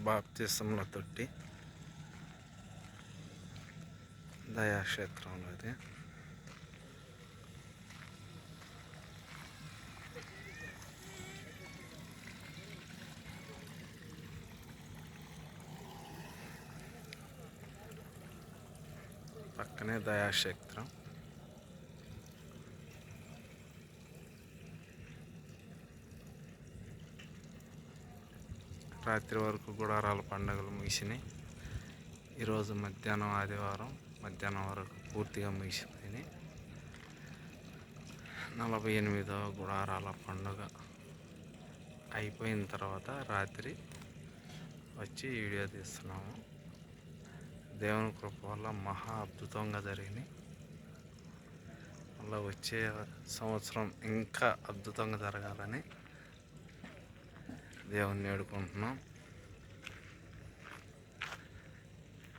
బాప్తిసంలో తొట్టి దయాక్షేత్రంలో అది. పక్కనే దయాక్షేత్రం. రాత్రి వరకు గుడారాల పండుగలు ముగిసినాయి. ఈరోజు మధ్యాహ్నం ఆదివారం మధ్యాహ్నం వరకు పూర్తిగా ముగిసిపోయినాయి. 48వ గుడారాల పండుగ అయిపోయిన తర్వాత రాత్రి వచ్చి వీడియో తీస్తున్నాము. దేవుని కృప వల్ల మహా అద్భుతంగా జరిగినాయి. మళ్ళీ వచ్చే సంవత్సరం ఇంకా అద్భుతంగా జరగాలని దేవుణ్ణి వేడుకుంటున్నాం.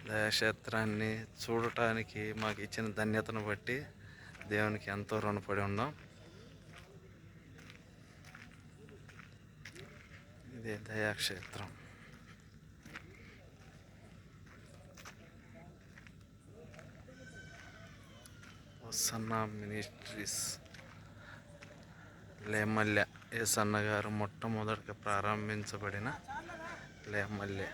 దయాక్షేత్రాన్ని చూడటానికి మాకు ఇచ్చిన ధన్యతను బట్టి దేవునికి ఎంతో రుణపడి ఉన్నాం. ఇదే దయాక్షేత్రం. వసన్న మినిస్ట్రీస్ లేమల్లె ఏసన్న గారు మొట్టమొదటిగా ప్రారంభించబడిన లేమల్లె